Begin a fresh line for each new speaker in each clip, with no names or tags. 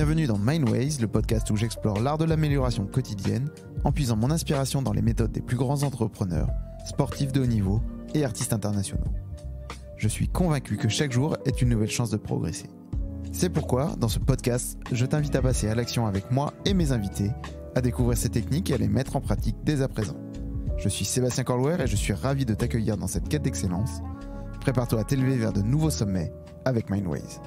Bienvenue dans Mindways, le podcast où j'explore l'art de l'amélioration quotidienne en puisant mon inspiration dans les méthodes des plus grands entrepreneurs, sportifs de haut niveau et artistes internationaux. Je suis convaincu que chaque jour est une nouvelle chance de progresser. C'est pourquoi, dans ce podcast, je t'invite à passer à l'action avec moi et mes invités, à découvrir ces techniques et à les mettre en pratique dès à présent. Je suis Sébastien Corlouer et je suis ravi de t'accueillir dans cette quête d'excellence. Prépare-toi à t'élever vers de nouveaux sommets avec Mindways.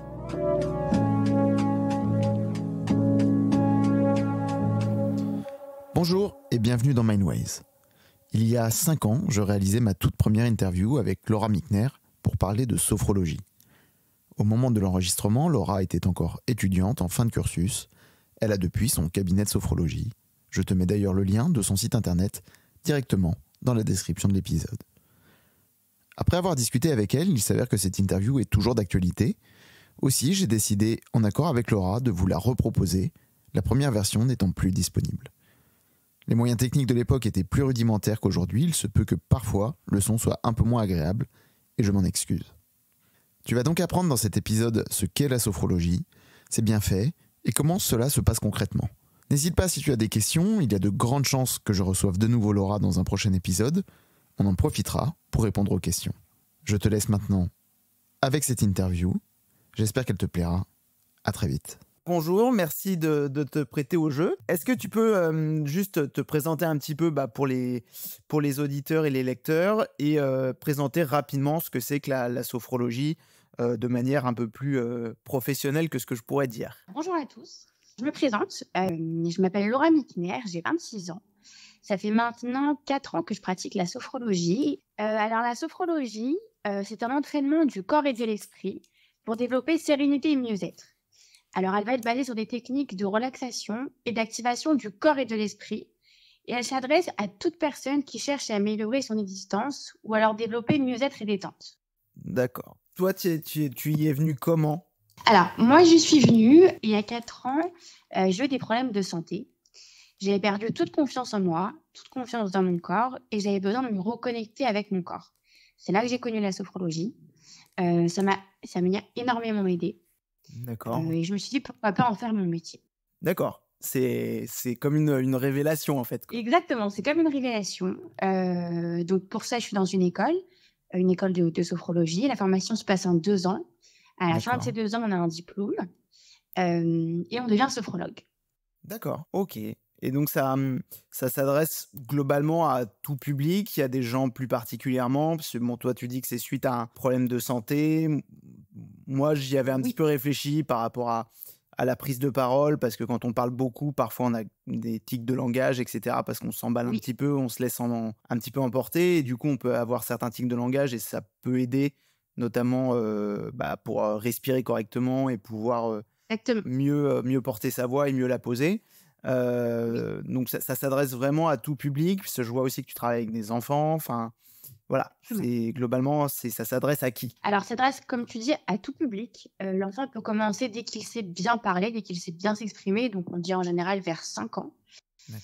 Bonjour et bienvenue dans Mindways. Il y a 5 ans, je réalisais ma toute première interview avec Laura Michner pour parler de sophrologie. Au moment de l'enregistrement, Laura était encore étudiante en fin de cursus. Elle a depuis son cabinet de sophrologie. Je te mets d'ailleurs le lien de son site internet directement dans la description de l'épisode. Après avoir discuté avec elle, il s'avère que cette interview est toujours d'actualité. Aussi, j'ai décidé, en accord avec Laura, de vous la reproposer, la première version n'étant plus disponible. Les moyens techniques de l'époque étaient plus rudimentaires qu'aujourd'hui, il se peut que parfois le son soit un peu moins agréable, et je m'en excuse. Tu vas donc apprendre dans cet épisode ce qu'est la sophrologie, ses bienfaits, et comment cela se passe concrètement. N'hésite pas si tu as des questions, il y a de grandes chances que je reçoive de nouveau Laura dans un prochain épisode. On en profitera pour répondre aux questions. Je te laisse maintenant avec cette interview. J'espère qu'elle te plaira. À très vite. Bonjour, merci de te prêter au jeu. Est-ce que tu peux juste te présenter un petit peu pour les auditeurs et les lecteurs et présenter rapidement ce que c'est que la sophrologie de manière un peu plus professionnelle que ce que je pourrais dire.
Bonjour à tous, je me présente, je m'appelle Laura Michner, j'ai 26 ans. Ça fait maintenant 4 ans que je pratique la sophrologie. Alors la sophrologie, c'est un entraînement du corps et de l'esprit pour développer sérénité et mieux-être. Alors, elle va être basée sur des techniques de relaxation et d'activation du corps et de l'esprit. Et elle s'adresse à toute personne qui cherche à améliorer son existence ou alors développer mieux-être et détente.
D'accord. Toi, tu y es venu comment ?
Alors, moi, je suis venue il y a 4 ans. J'ai eu des problèmes de santé. J'avais perdu toute confiance en moi, toute confiance dans mon corps et j'avais besoin de me reconnecter avec mon corps. C'est là que j'ai connu la sophrologie. Ça m'a énormément aidée.
D'accord.
Et je me suis dit, pourquoi pas en faire mon métier.
D'accord. C'est comme une révélation, en fait.
Exactement, c'est comme une révélation. Donc, pour ça, je suis dans une école de sophrologie. La formation se passe en 2 ans. À la fin de ces 2 ans, on a un diplôme et on devient sophrologue.
D'accord, ok. Et donc, ça s'adresse globalement à tout public. Il y a des gens plus particulièrement, parce que bon, toi, tu dis que c'est suite à un problème de santé. Moi, j'y avais un petit peu réfléchi par rapport à la prise de parole, parce que quand on parle beaucoup, parfois on a des tics de langage, etc., parce qu'on s'emballe un petit peu, on se laisse un petit peu emporter, et du coup, on peut avoir certains tics de langage, et ça peut aider, notamment pour respirer correctement et pouvoir mieux porter sa voix et mieux la poser. Donc ça s'adresse vraiment à tout public, parce que je vois aussi que tu travailles avec des enfants, enfin voilà, globalement ça s'adresse à qui ?
Alors ça s'adresse, comme tu dis, à tout public. L'enfant peut commencer dès qu'il sait bien parler, dès qu'il sait bien s'exprimer, donc on dit en général vers 5 ans.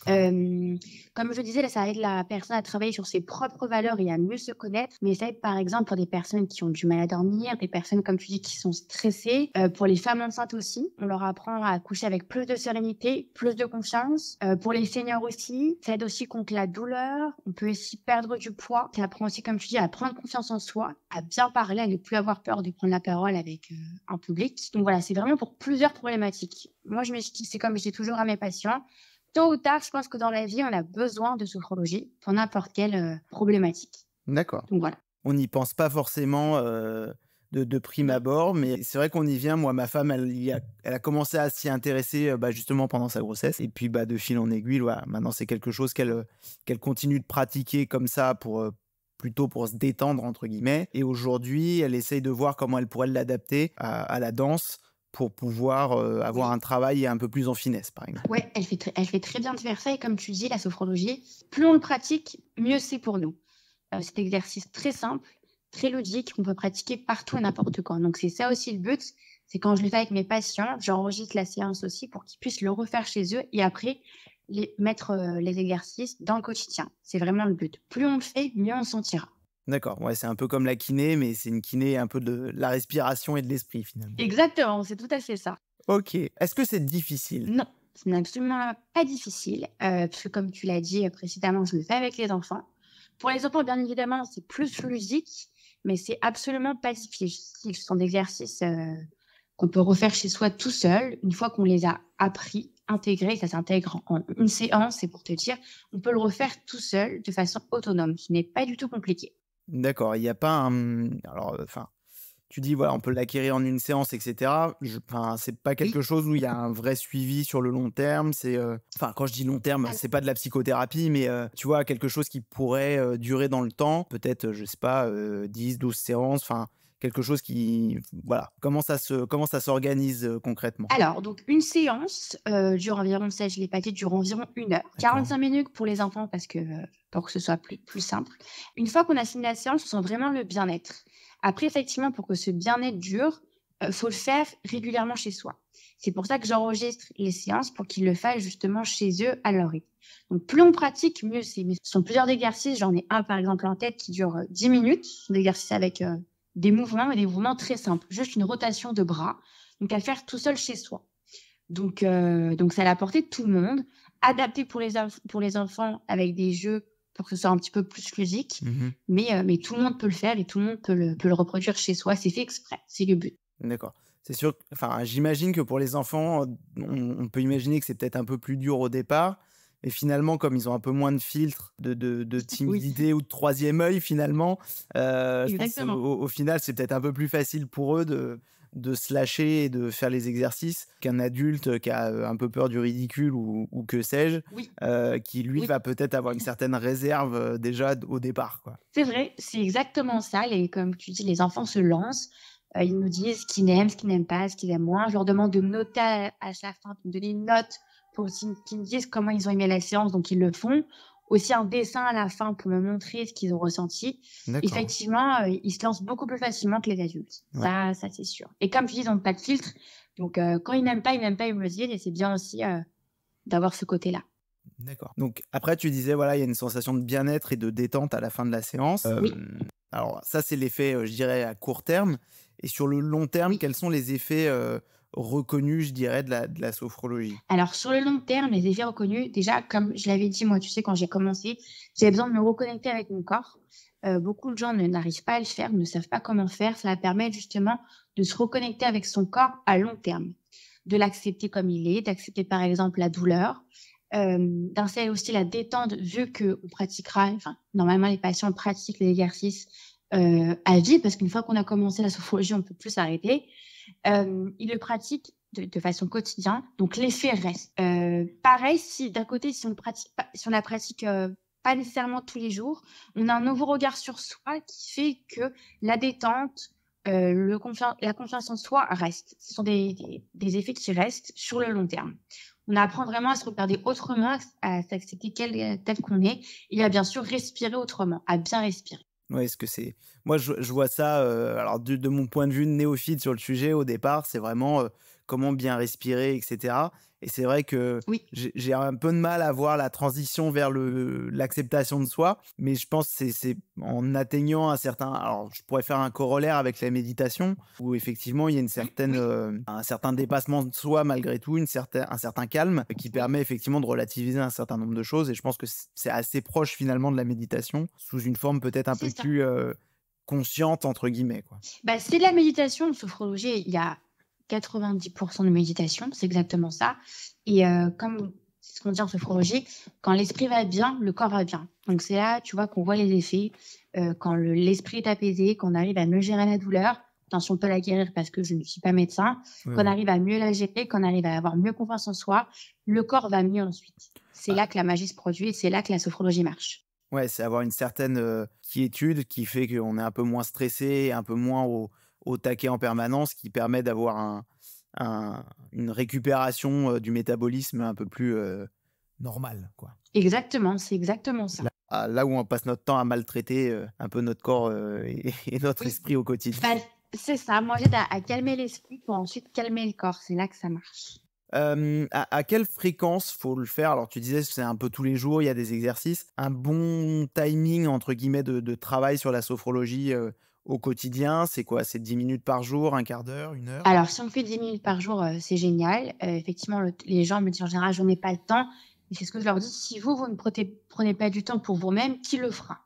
Comme je disais, là, ça aide la personne à travailler sur ses propres valeurs et à mieux se connaître. Mais ça aide par exemple pour des personnes qui ont du mal à dormir, des personnes, comme tu dis, qui sont stressées. Pour les femmes enceintes aussi, on leur apprend à accoucher avec plus de sérénité, plus de confiance. Pour les seniors aussi, ça aide aussi contre la douleur. On peut aussi perdre du poids. Ça apprend aussi, comme tu dis, à prendre confiance en soi, à bien parler, à ne plus avoir peur de prendre la parole avec un public. Donc voilà, c'est vraiment pour plusieurs problématiques. Moi, je me dis, c'est comme je dis toujours à mes patients, tôt ou tard, je pense que dans la vie, on a besoin de sophrologie pour n'importe quelle problématique.
D'accord.
Donc voilà.
On n'y pense pas forcément de prime abord, mais c'est vrai qu'on y vient. Moi, ma femme, elle a commencé à s'y intéresser justement pendant sa grossesse. Et puis, de fil en aiguille, maintenant, c'est quelque chose qu'elle continue de pratiquer comme ça plutôt pour se détendre, entre guillemets. Et aujourd'hui, elle essaye de voir comment elle pourrait l'adapter à la danse, pour pouvoir avoir un travail un peu plus en finesse, par exemple.
Ouais, elle fait très bien de faire ça. Et comme tu dis, la sophrologie, plus on le pratique, mieux c'est pour nous. C'est un exercice très simple, très ludique, qu'on peut pratiquer partout et n'importe quand. Donc c'est ça aussi le but. C'est quand je le fais avec mes patients, j'enregistre la séance aussi pour qu'ils puissent le refaire chez eux et après mettre les exercices dans le quotidien. C'est vraiment le but. Plus on le fait, mieux on s'en tira.
D'accord, ouais, c'est un peu comme la kiné, mais c'est une kiné un peu de la respiration et de l'esprit, finalement.
Exactement, c'est tout à fait ça.
Ok. Est-ce que c'est difficile?
Non, ce n'est absolument pas difficile, parce que comme tu l'as dit, précédemment, je le fais avec les enfants. Pour les enfants, bien évidemment, c'est plus ludique, mais c'est absolument pas difficile. Ce sont des exercices, qu'on peut refaire chez soi tout seul. Une fois qu'on les a appris, intégrés, ça s'intègre en une séance et pour te dire, on peut le refaire tout seul de façon autonome. Ce n'est pas du tout compliqué.
D'accord, il y a pas un alors, enfin, tu dis, voilà, on peut l'acquérir en une séance et cetera. Enfin, c'est pas quelque
Oui.
chose où il y a un vrai suivi sur le long terme? C'est, enfin, quand je dis long terme, c'est pas de la psychothérapie, mais, tu vois, quelque chose qui pourrait, durer dans le temps, peut-être, je sais pas, 10-12 séances, enfin, quelque chose qui voilà, comment ça s'organise, concrètement?
Alors, donc une séance, dure environ, ça je l'ai pas dit, dure environ 1 heure.
D'accord.
45 minutes pour les enfants parce que, pour que ce soit plus simple. Une fois qu'on a fini la séance, on sent vraiment le bien-être. Après effectivement, pour que ce bien-être dure, faut le faire régulièrement chez soi. C'est pour ça que j'enregistre les séances pour qu'ils le fassent justement chez eux à leur rythme. Donc plus on pratique, mieux c'est. Mais ce sont plusieurs exercices, j'en ai un par exemple en tête qui dure, 10 minutes. Ce sont des exercices avec, des mouvements et des mouvements très simples, juste une rotation de bras, donc à faire tout seul chez soi. Donc c'est à la portée de tout le monde, adapté pour les enfants avec des jeux pour que ce soit un petit peu plus ludique,
Mmh.
mais tout le monde peut le faire et tout le monde peut le reproduire chez soi. C'est fait exprès, c'est le but.
D'accord. C'est sûr, enfin, j'imagine que pour les enfants, on peut imaginer que c'est peut-être un peu plus dur au départ, mais finalement, comme ils ont un peu moins de filtres, de
Oui,
timidité ou de troisième œil finalement, je pense
exactement.
au final, c'est peut-être un peu plus facile pour eux de se lâcher et de faire les exercices qu'un adulte qui a, un peu peur du ridicule ou que sais-je,
Oui,
qui lui
oui,
va peut-être avoir une certaine réserve, déjà au départ, quoi.
c'est vrai, c'est exactement ça. Comme tu dis, les enfants se lancent, ils nous disent ce qu'ils n'aiment pas, ce qu'ils aiment moins. Je leur demande de me noter à la fin, de me donner une note pour qu'ils me disent comment ils ont aimé la séance, donc ils le font. Aussi un dessin à la fin pour me montrer ce qu'ils ont ressenti.
D'accord.
Effectivement, ils se lancent beaucoup plus facilement que les adultes.
Ouais.
Ça c'est sûr. Et comme tu dis, ils n'ont pas de filtre, donc quand ils n'aiment pas, ils n'aiment pas, ils me le disent et c'est bien aussi, d'avoir ce côté-là.
D'accord. Donc après, tu disais, voilà, il y a une sensation de bien-être et de détente à la fin de la séance.
Oui,
Alors ça, c'est l'effet, je dirais, à court terme. Et sur le long terme,
oui.
quels sont les effets reconnus, je dirais, de la sophrologie?
Alors sur le long terme, les effets reconnus, déjà comme je l'avais dit moi, tu sais quand j'ai commencé, j'avais besoin de me reconnecter avec mon corps. Beaucoup de gens ne n'arrivent pas à le faire, ne savent pas comment faire. Ça va permettre justement de se reconnecter avec son corps à long terme, de l'accepter comme il est, d'accepter par exemple la douleur, d'installer aussi la détente vu qu'on pratiquera enfin normalement les patients pratiquent les exercices, à vie parce qu'une fois qu'on a commencé la sophrologie, on ne peut plus s'arrêter. Ils le pratiquent de façon quotidienne, donc l'effet reste. Pareil, si d'un côté, si on la pratique, pas nécessairement tous les jours, on a un nouveau regard sur soi qui fait que la détente, la confiance en soi reste. Ce sont des effets qui restent sur le long terme. On apprend vraiment à se regarder autrement, à s'accepter tel qu'on est et à bien sûr respirer autrement, à bien respirer.
Ouais, est-ce que c'est moi je vois ça, alors de mon point de vue de néophyte sur le sujet au départ, c'est vraiment, comment bien respirer et cetera et c'est vrai que
Oui.
j'ai un peu de mal à voir la transition vers l'acceptation de soi, mais je pense que c'est en atteignant un certain alors je pourrais faire un corollaire avec la méditation où effectivement il y a une certaine,
Oui,
un certain dépassement de soi malgré tout, un certain calme qui
oui,
permet effectivement de relativiser un certain nombre de choses et je pense que c'est assez proche finalement de la méditation, sous une forme peut-être un
c'est
peu
ça.
plus, «consciente» entre guillemets, quoi.
Bah, c'est de la méditation, en sophrologie, il y a 90 de méditation, c'est exactement ça et comme c'est ce qu'on dit en sophrologie, quand l'esprit va bien, le corps va bien. Donc c'est là, tu vois, qu'on voit les effets, quand l'esprit est apaisé, qu'on arrive à mieux gérer la douleur. Attention, on peut la guérir parce que je ne suis pas médecin.
Oui,
Qu'on
oui.
arrive à mieux la gérer, qu'on arrive à avoir mieux confiance en soi, le corps va mieux ensuite. C'est
Bah,
là que la magie se produit et c'est là que la sophrologie marche.
ouais, c'est avoir une certaine, quiétude qui fait qu'on est un peu moins stressé, un peu moins au taquet en permanence, qui permet d'avoir une récupération, du métabolisme un peu plus, normale, quoi.
Exactement, c'est exactement ça.
Là où on passe notre temps à maltraiter, un peu notre corps, et notre
Oui.
esprit au quotidien.
Bah, c'est ça. Moi, j'aide à calmer l'esprit pour ensuite calmer le corps. C'est là que ça marche.
À quelle fréquence faut le faire? Alors tu disais c'est un peu tous les jours, il y a des exercices. Un bon «timing» entre guillemets de travail sur la sophrologie, au quotidien? C'est quoi? C'est 10 minutes par jour, un quart d'heure, 1 heure?
Alors, si on fait 10 minutes par jour, c'est génial. Effectivement, les gens me disent en général: «J'en ai pas le temps». Et c'est ce que je leur dis: «Si vous ne prenez pas du temps pour vous-même, qui le fera?»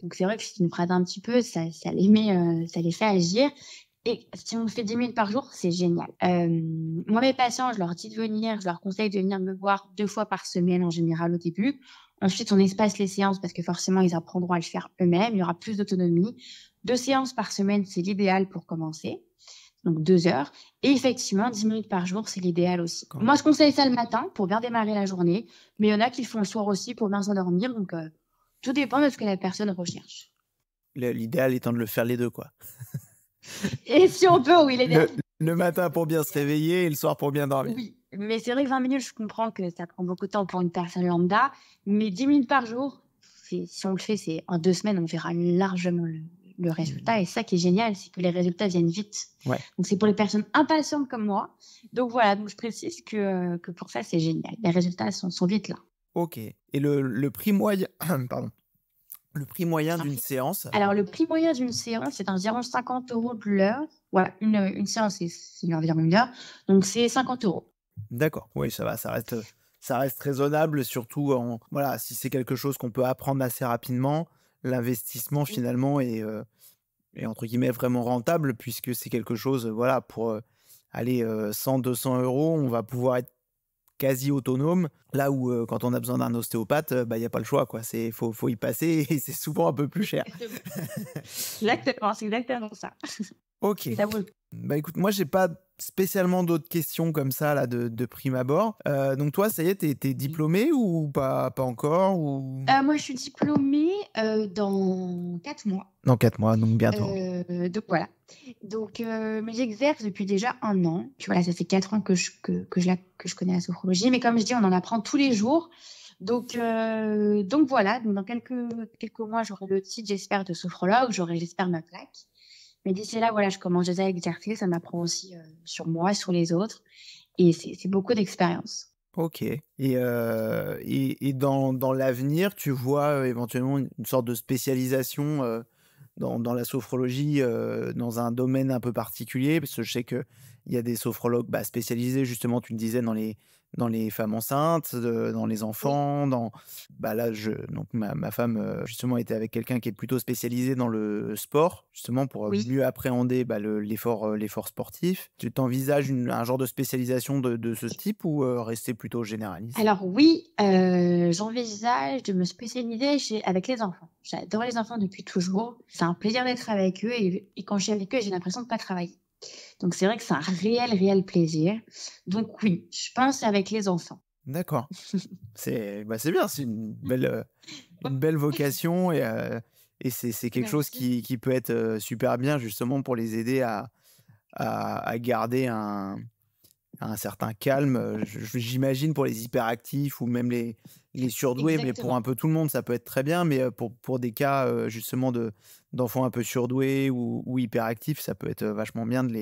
Donc c'est vrai que c'est une phrase un petit peu, ça les fait agir. Et si on fait 10 minutes par jour, c'est génial. Moi, mes patients, je leur dis de venir, je leur conseille de venir me voir 2 fois par semaine en général au début. Ensuite, on espace les séances parce que forcément, ils apprendront à le faire eux-mêmes. Il y aura plus d'autonomie. 2 séances par semaine, c'est l'idéal pour commencer. Donc 2 heures. Et effectivement, 10 minutes par jour, c'est l'idéal aussi.
D'accord.
Moi, je conseille ça le matin pour bien démarrer la journée, mais il y en a qui le font le soir aussi pour bien s'endormir. Donc tout dépend de ce que la personne recherche.
L'idéal étant de le faire les 2, quoi.
Et si on peut, oui, l'idéal.
Le matin pour bien se réveiller et le soir pour bien dormir.
Oui, mais c'est vrai que 20 minutes, je comprends que ça prend beaucoup de temps pour une personne lambda, mais 10 minutes par jour, si on le fait, c'est en 2 semaines, on verra largement le résultat. Et ça qui est génial, c'est que les résultats viennent vite.
Ouais.
Donc c'est pour les personnes impatientes comme moi. Donc voilà, donc je précise que pour ça, c'est génial. Les résultats sont vite là.
Ok. Et le prix moyen, pardon, le prix moyen d'une séance?
Alors, le prix moyen d'une séance, c'est environ 50 € de l'heure. Voilà, une séance, c'est environ 1 heure. Donc, c'est 50 €.
D'accord. Oui, ça va, ça reste raisonnable, surtout voilà, si c'est quelque chose qu'on peut apprendre assez rapidement, l'investissement finalement est entre guillemets vraiment rentable, puisque c'est quelque chose, voilà, pour aller 100-200 €, on va pouvoir être quasi autonome, là où quand on a besoin d'un ostéopathe, il y a pas le choix, quoi. Faut y passer et c'est souvent un peu plus cher.
Exactement, c'est exactement ça.
Ok.
Ça vaut le coup.
Bah écoute, moi j'ai pas spécialement d'autres questions comme ça là de prime abord. Donc toi, ça y est, t'es diplômé ou pas encore ou...
Moi, je suis diplômée dans 4 mois.
Dans 4 mois, donc bientôt.
Donc voilà. Donc, mais j'exerce depuis déjà 1 an. Puis voilà, ça fait 4 ans que je connais la sophrologie. Mais comme je dis, on en apprend tous les jours. Donc voilà. Donc dans quelques mois, j'aurai le titre, j'espère, de sophrologue. J'aurai, j'espère, ma plaque. Mais d'ici là, voilà, je commence déjà à exercer. Ça m'apprend aussi sur moi, sur les autres. Et c'est beaucoup d'expérience.
Ok. Et dans l'avenir, tu vois éventuellement une sorte de spécialisation dans la sophrologie, dans un domaine un peu particulier? Parce que je sais qu'il y a des sophrologues spécialisés, justement, tu le disais, dans les femmes enceintes, dans les
Oui.
enfants. Là, donc ma femme, justement, était avec quelqu'un qui est plutôt spécialisé dans le sport, justement, pour
Oui.
mieux appréhender l'effort sportif. Tu t'envisages un genre de spécialisation de ce type ou rester plutôt généraliste?
Alors oui, j'envisage de me spécialiser avec les enfants. J'adore les enfants depuis toujours. C'est un plaisir d'être avec eux et quand je suis avec eux, j'ai l'impression de pas travailler. Donc c'est vrai que c'est un réel plaisir. Donc oui, je pense avec les enfants.
D'accord. C'est bien, c'est une belle vocation et c'est quelque chose
Merci.
qui peut être super bien justement pour les aider à garder un certain calme. J'imagine pour les hyperactifs ou même les surdoués, mais pour
Exactement.
un peu tout le monde, ça peut être très bien. Mais pour des cas justement d'enfants un peu surdoués ou hyperactifs, ça peut être vachement bien de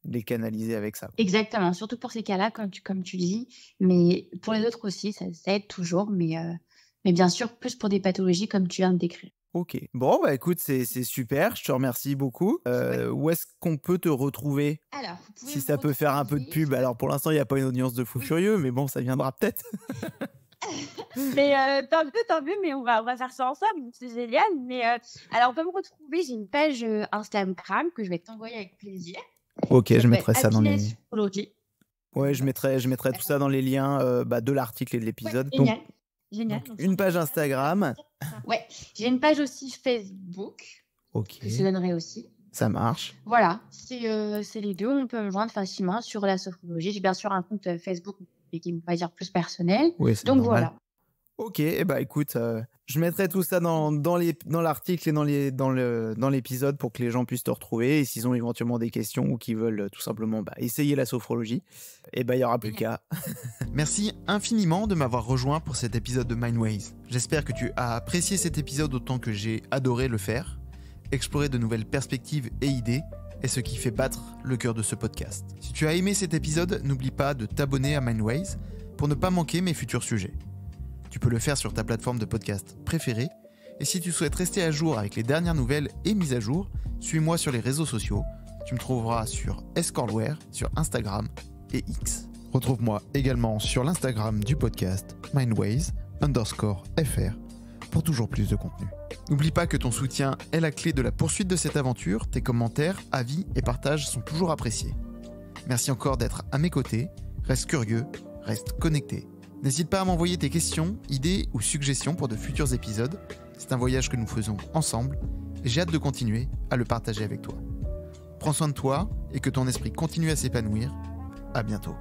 les canaliser avec ça, quoi.
Exactement, surtout pour ces cas-là, comme tu dis. Mais pour les autres aussi, ça aide toujours. Mais bien sûr, plus pour des pathologies comme tu viens de décrire.
Ok. Bon, écoute, c'est super. Je te remercie beaucoup.
Ouais.
Où est-ce qu'on peut te retrouver?
Alors, vous pouvez
Si
me
ça peut faire un peu de
retrouver.
pub. Alors, pour l'instant, il n'y a pas une audience de fou
Oui.
furieux, mais bon, ça viendra peut-être.
Mais tant mieux, mais on va faire ça ensemble, donc c'est génial. Mais alors, on peut me retrouver, j'ai une page Instagram que je vais t'envoyer avec plaisir.
Ok,
Ça
je
s'appelle
mettrai ça dans
Happiness
les...
Psychology.
Ouais, je mettrai tout ça dans les liens de l'article et de
Ouais,
l'épisode.
génial. Génial.
Donc,
Donc,
une page
sur
Instagram.
Ouais, j'ai une page aussi Facebook
Ok,
que je te donnerai aussi.
ça marche.
Voilà, c'est les deux. On peut me joindre facilement sur la sophrologie. J'ai bien sûr un compte Facebook, mais qui va dire plus personnel.
Oui, c'est
Donc
normal.
voilà.
Ok, écoute, je mettrai tout ça dans l'article et dans l'épisode pour que les gens puissent te retrouver. Et s'ils ont éventuellement des questions ou qu'ils veulent tout simplement essayer la sophrologie, il n'y aura plus qu'à.
Merci infiniment de m'avoir rejoint pour cet épisode de Mindways. J'espère que tu as apprécié cet épisode autant que j'ai adoré le faire. Explorer de nouvelles perspectives et idées est ce qui fait battre le cœur de ce podcast. Si tu as aimé cet épisode, n'oublie pas de t'abonner à Mindways pour ne pas manquer mes futurs sujets. Tu peux le faire sur ta plateforme de podcast préférée Et si tu souhaites rester à jour avec les dernières nouvelles et mises à jour, suis-moi sur les réseaux sociaux. Tu me trouveras sur Escorlware, sur Instagram et X. Retrouve-moi également sur l'Instagram du podcast mindways_fr pour toujours plus de contenu. N'oublie pas que ton soutien est la clé de la poursuite de cette aventure. Tes commentaires, avis et partages sont toujours appréciés. Merci encore d'être à mes côtés. Reste curieux, reste connecté. N'hésite pas à m'envoyer tes questions, idées ou suggestions pour de futurs épisodes. C'est un voyage que nous faisons ensemble et j'ai hâte de continuer à le partager avec toi. Prends soin de toi et que ton esprit continue à s'épanouir. À bientôt.